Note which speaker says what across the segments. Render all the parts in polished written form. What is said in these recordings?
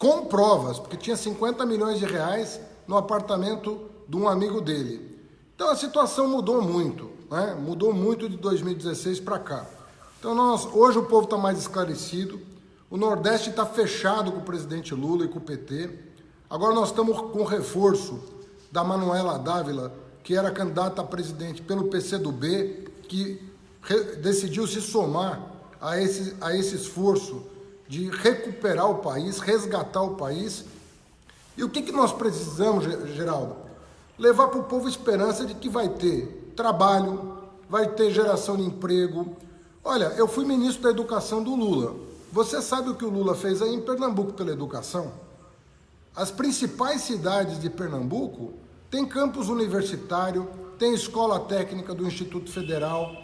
Speaker 1: com provas, porque tinha 50 milhões de reais no apartamento de um amigo dele. Então a situação mudou muito, né? Mudou muito de 2016 para cá. Então hoje o povo está mais esclarecido, o Nordeste está fechado com o presidente Lula e com o PT. Agora nós estamos com o reforço da Manuela Dávila, que era candidata a presidente pelo PCdoB, que decidiu se somar a esse esforço de recuperar o país, resgatar o país. E o que nós precisamos, Geraldo? Levar para o povo esperança de que vai ter trabalho, vai ter geração de emprego. Olha, eu fui ministro da Educação do Lula. Você sabe o que o Lula fez aí em Pernambuco pela educação? As principais cidades de Pernambuco têm campus universitário, tem escola técnica do Instituto Federal.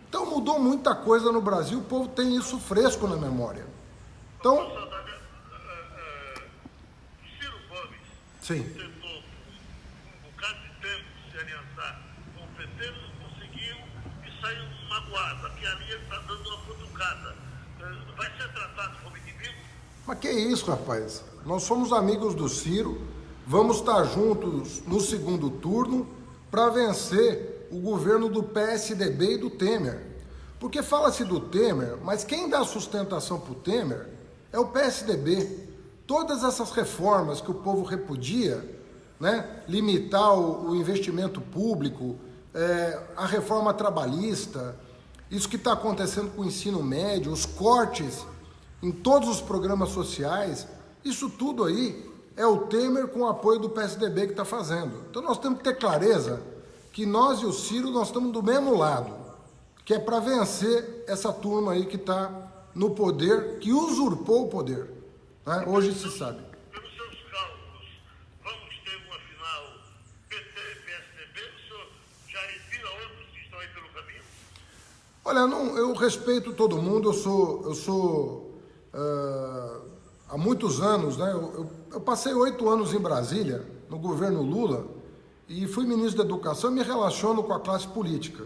Speaker 1: Então mudou muita coisa no Brasil, o povo tem isso fresco na memória. Então...
Speaker 2: Ciro Gomes
Speaker 1: sim.
Speaker 2: tentou um bocado de tempo se aliançar com o PT, não conseguiu e saiu magoado, porque ali ele está dando uma cutucada. Vai ser tratado como inimigo?
Speaker 1: Mas que isso, rapaz? Nós somos amigos do Ciro, vamos estar juntos no segundo turno para vencer o governo do PSDB e do Temer. Porque fala-se do Temer, mas quem dá sustentação para o Temer é o PSDB. Todas essas reformas que o povo repudia, né? Limitar o investimento público, a reforma trabalhista, isso que está acontecendo com o ensino médio, os cortes em todos os programas sociais, isso tudo aí é o Temer com o apoio do PSDB que está fazendo. Então nós temos que ter clareza que nós e o Ciro, nós estamos do mesmo lado, que é para vencer essa turma aí que está no poder, que usurpou o poder. Né? Hoje se sabe.
Speaker 2: Pelos seus cálculos, vamos ter uma final PT e PSDB? O senhor já respira outros que estão aí pelo caminho?
Speaker 1: Olha, não, eu respeito todo mundo, eu sou há muitos anos, né? Eu passei 8 anos em Brasília, no governo Lula, e fui ministro da Educação e me relaciono com a classe política.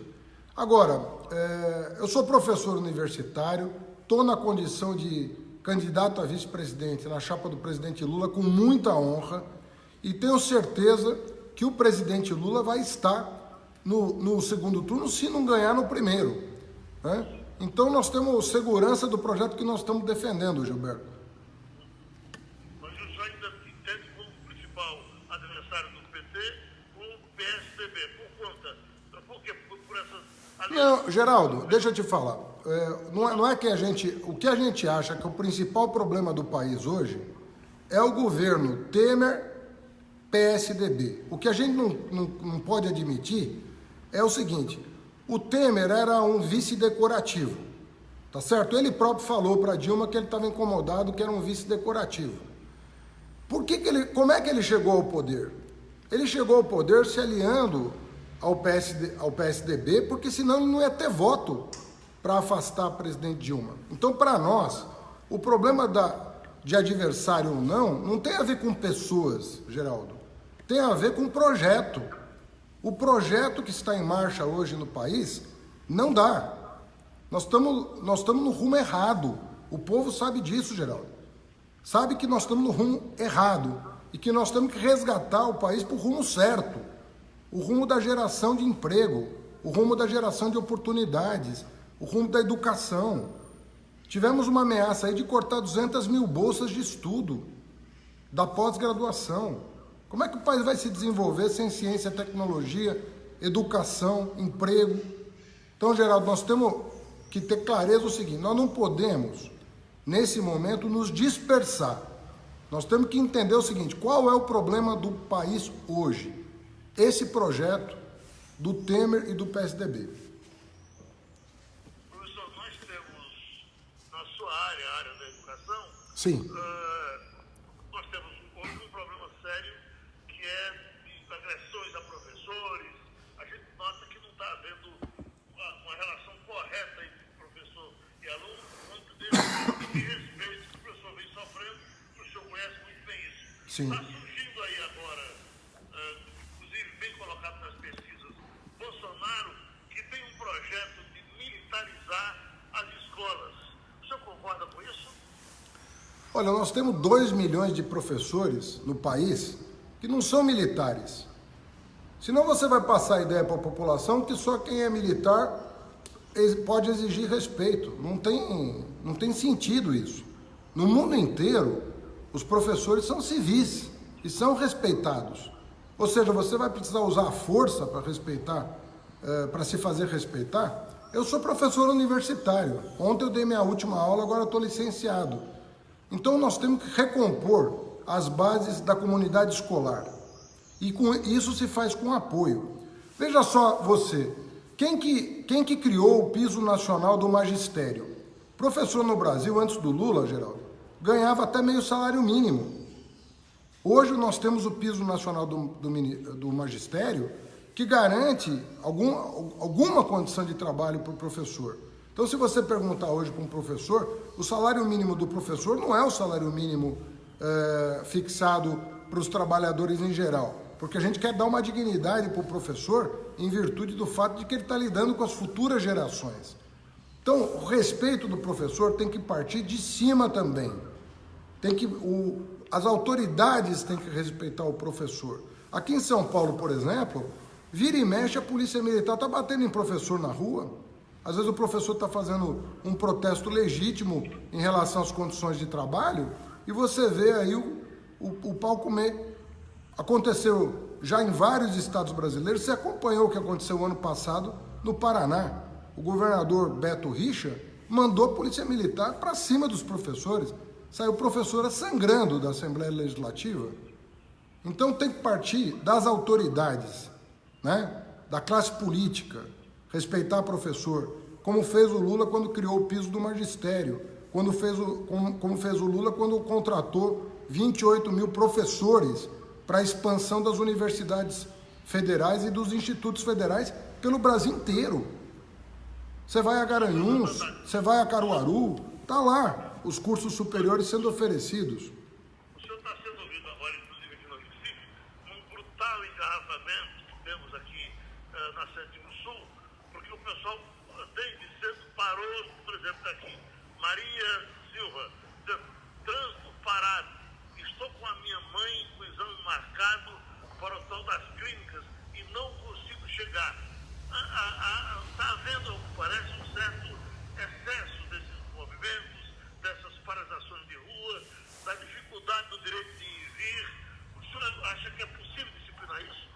Speaker 1: Agora, eu sou professor universitário, estou na condição de candidato a vice-presidente na chapa do presidente Lula com muita honra e tenho certeza que o presidente Lula vai estar no segundo turno se não ganhar no primeiro, né? Então nós temos segurança do projeto que nós estamos defendendo, Gilberto.
Speaker 2: Mas o senhor ainda entende como principal adversário do PT o PSDB, por conta, por quê? Por essas...
Speaker 1: Não, Geraldo, deixa eu te falar. Não é que o que a gente acha que o principal problema do país hoje é o governo Temer-PSDB. O que a gente não pode admitir é o seguinte: o Temer era um vice decorativo, tá certo? Ele próprio falou para Dilma que ele estava incomodado, que era um vice decorativo. Como é que ele chegou ao poder? Ele chegou ao poder se aliando ao PSDB, porque senão ele não ia ter voto para afastar a presidente Dilma. Então, para nós, o problema de adversário ou não tem a ver com pessoas, Geraldo. Tem a ver com o projeto. O projeto que está em marcha hoje no país não dá. Nós estamos no rumo errado. O povo sabe disso, Geraldo. Sabe que nós estamos no rumo errado e que nós temos que resgatar o país para o rumo certo. O rumo da geração de emprego, o rumo da geração de oportunidades, o rumo da educação. Tivemos uma ameaça aí de cortar 200 mil bolsas de estudo da pós-graduação. Como é que o país vai se desenvolver sem ciência, tecnologia, educação, emprego? Então, Geraldo, nós temos que ter clareza o seguinte: nós não podemos, nesse momento, nos dispersar. Nós temos que entender o seguinte: qual é o problema do país hoje? Esse projeto do Temer e do PSDB.
Speaker 2: Professor, nós temos, na sua área, a área da educação,
Speaker 1: sim,
Speaker 2: nós temos um problema sério que é de agressões a professores. A gente nota que não está havendo uma relação correta entre professor e aluno, muito de respeito que o professor vem sofrendo, que o senhor conhece muito bem isso.
Speaker 1: sim.
Speaker 2: Está surgindo aí agora, inclusive bem colocado nas pesquisas, Bolsonaro, que tem um projeto de militarizar as escolas. O senhor concorda com isso?
Speaker 1: Olha, nós temos 2 milhões de professores no país que não são militares. Senão você vai passar a ideia para a população que só quem é militar pode exigir respeito. Não tem sentido isso. No mundo inteiro, os professores são civis e são respeitados. Ou seja, você vai precisar usar a força para respeitar, para se fazer respeitar. Eu sou professor universitário. Ontem eu dei minha última aula, agora eu estou licenciado. Então nós temos que recompor as bases da comunidade escolar. E isso se faz com apoio. Veja só você, quem que criou o piso nacional do magistério? Professor no Brasil, antes do Lula, Geraldo, ganhava até meio salário mínimo. Hoje nós temos o piso nacional do magistério que garante alguma condição de trabalho para o professor. Então, se você perguntar hoje para um professor, o salário mínimo do professor não é o salário mínimo fixado para os trabalhadores em geral, porque a gente quer dar uma dignidade para o professor em virtude do fato de que ele está lidando com as futuras gerações. Então, o respeito do professor tem que partir de cima também. As autoridades têm que respeitar o professor. Aqui em São Paulo, por exemplo, vira e mexe a polícia militar está batendo em professor na rua. Às vezes o professor está fazendo um protesto legítimo em relação às condições de trabalho e você vê aí o pau comer. Aconteceu já em vários estados brasileiros. Você acompanhou o que aconteceu ano passado no Paraná. O governador Beto Richa mandou a polícia militar para cima dos professores. Saiu professora sangrando da Assembleia Legislativa. Então tem que partir das autoridades, né? Da classe política, respeitar o professor, como fez o Lula quando criou o piso do magistério, como fez o Lula quando contratou 28 mil professores para a expansão das universidades federais e dos institutos federais pelo Brasil inteiro. Você vai a Garanhuns, você vai a Caruaru, tá lá os cursos superiores sendo oferecidos.
Speaker 2: O senhor está sendo ouvido agora, inclusive aqui no Recife, num brutal engarrafamento que temos aqui na 7º Sul, porque o pessoal desde cedo parou, por exemplo, daqui, Maria Silva, trânsito parado, estou com a minha mãe com o exame marcado para o tal das clínicas e não consigo chegar. Está havendo, parece, um certo excesso desses movimentos, dessas paralisações de rua, da dificuldade do direito de ir e vir. O senhor acha que é possível disciplinar isso?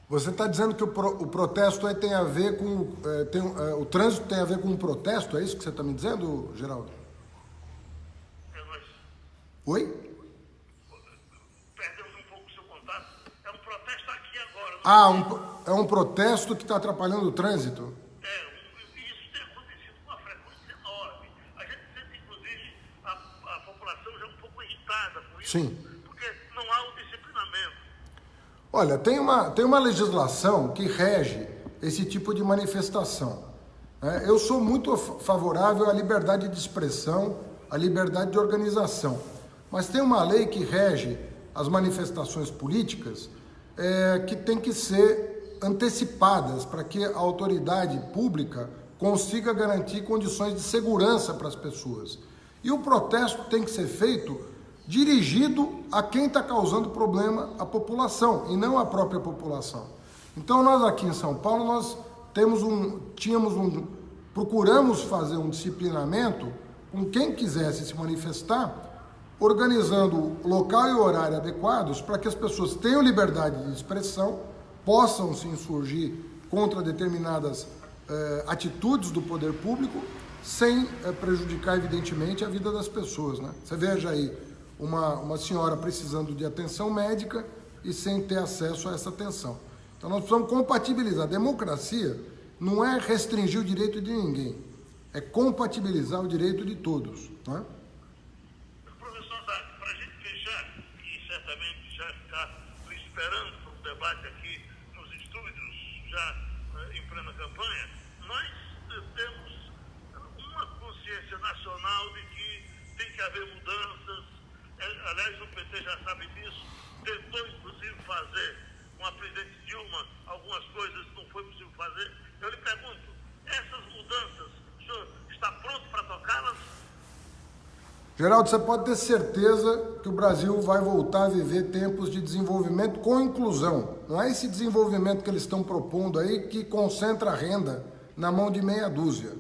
Speaker 1: Você está dizendo que o protesto aí tem a ver com... o trânsito tem a ver com um protesto? É isso que você está me dizendo, Geraldo?
Speaker 2: Nós
Speaker 1: Oi?
Speaker 2: perdemos um pouco o seu contato. É um protesto aqui agora.
Speaker 1: É um protesto que está atrapalhando o trânsito?
Speaker 2: Isso tem acontecido com uma frequência enorme. A gente sente, inclusive, a população já um pouco irritada com isso.
Speaker 1: Sim.
Speaker 2: Porque não há um disciplinamento.
Speaker 1: Olha, tem uma legislação que rege esse tipo de manifestação. Eu sou muito favorável à liberdade de expressão, à liberdade de organização. Mas tem uma lei que rege as manifestações políticas que tem que ser antecipadas para que a autoridade pública consiga garantir condições de segurança para as pessoas. E o protesto tem que ser feito dirigido a quem está causando problema à população e não à própria população. Então nós aqui em São Paulo nós procuramos fazer um disciplinamento com quem quisesse se manifestar, organizando local e horário adequados para que as pessoas tenham liberdade de expressão, possam se insurgir contra determinadas atitudes do poder público, sem prejudicar, evidentemente, a vida das pessoas, né? Você veja aí uma senhora precisando de atenção médica e sem ter acesso a essa atenção. Então nós precisamos compatibilizar. A democracia não é restringir o direito de ninguém, é compatibilizar o direito de todos, né?
Speaker 2: Professor, para a gente fechar, e certamente já ficar esperando para um debate aqui nos estúdios, já em plena campanha, nós temos uma consciência nacional de que tem que haver mudanças. Aliás, o PT já sabe disso, tentou inclusive fazer com a presidente Dilma algumas coisas que não foi possível fazer. Eu lhe pergunto, essas mudanças, o senhor está pronto para tocá-las?
Speaker 1: Geraldo, você pode ter certeza que o Brasil vai voltar a viver tempos de desenvolvimento com inclusão. Não é esse desenvolvimento que eles estão propondo aí que concentra a renda na mão de meia dúzia.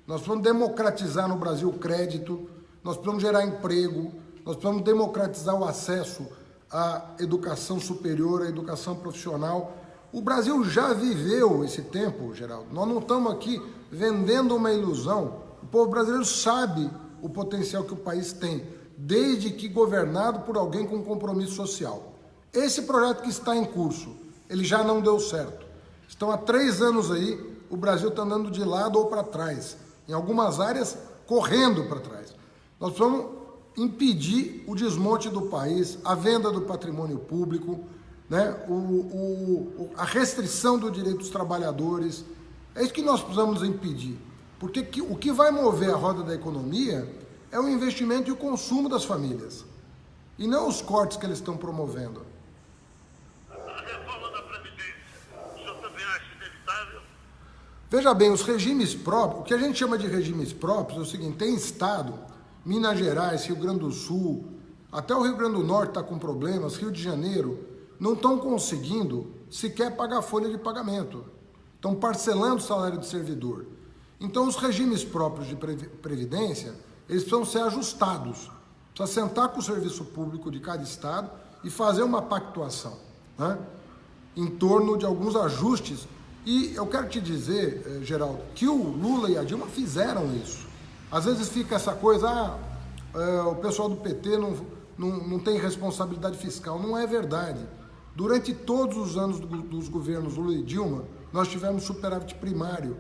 Speaker 1: Nós precisamos democratizar no Brasil o crédito, nós precisamos gerar emprego, nós precisamos democratizar o acesso à educação superior, à educação profissional. O Brasil já viveu esse tempo, Geraldo. Nós não estamos aqui vendendo uma ilusão. O povo brasileiro sabe o potencial que o país tem, desde que governado por alguém com compromisso social. Esse projeto que está em curso, ele já não deu certo. Estão há 3 anos aí, o Brasil está andando de lado ou para trás. Em algumas áreas, correndo para trás. Nós precisamos impedir o desmonte do país, a venda do patrimônio público, né? A restrição do direito dos trabalhadores. É isso que nós precisamos impedir. Porque o que vai mover a roda da economia é o investimento e o consumo das famílias. E não os cortes que eles estão promovendo.
Speaker 2: A reforma da Previdência, o senhor também acha inevitável?
Speaker 1: Veja bem, os regimes próprios, o que a gente chama de regimes próprios é o seguinte: tem estado, Minas Gerais, Rio Grande do Sul, até o Rio Grande do Norte está com problemas, Rio de Janeiro, não estão conseguindo sequer pagar a folha de pagamento. Estão parcelando o salário do servidor. Então, os regimes próprios de previdência, eles precisam ser ajustados. Precisa sentar com o serviço público de cada estado e fazer uma pactuação, né, em torno de alguns ajustes. E eu quero te dizer, Geraldo, que o Lula e a Dilma fizeram isso. Às vezes fica essa coisa, o pessoal do PT não tem responsabilidade fiscal. Não é verdade. Durante todos os anos dos governos Lula e Dilma, nós tivemos superávit primário.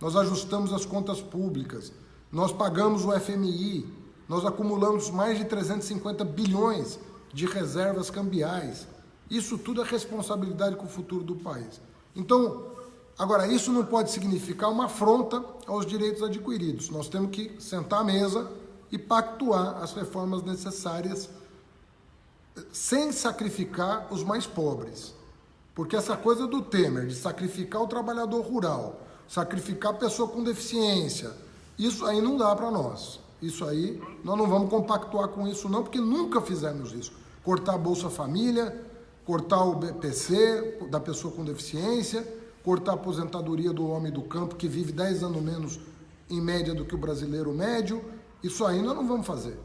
Speaker 1: Nós ajustamos as contas públicas, nós pagamos o FMI, nós acumulamos mais de 350 bilhões de reservas cambiais. Isso tudo é responsabilidade com o futuro do país. Então, agora, isso não pode significar uma afronta aos direitos adquiridos. Nós temos que sentar à mesa e pactuar as reformas necessárias sem sacrificar os mais pobres. Porque essa coisa do Temer, de sacrificar o trabalhador rural, sacrificar a pessoa com deficiência, isso aí não dá para nós. Isso aí, nós não vamos compactuar com isso não, porque nunca fizemos isso. Cortar a Bolsa Família, cortar o BPC da pessoa com deficiência, cortar a aposentadoria do homem do campo, que vive 10 anos menos em média do que o brasileiro médio. Isso aí nós não vamos fazer.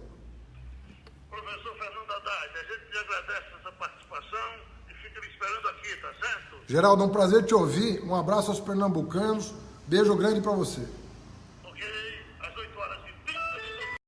Speaker 2: Professor Fernando Haddad, a gente lhe agradece essa participação e fica lhe esperando aqui, tá certo?
Speaker 1: Geraldo, é um prazer te ouvir. Um abraço aos pernambucanos. Beijo grande para você.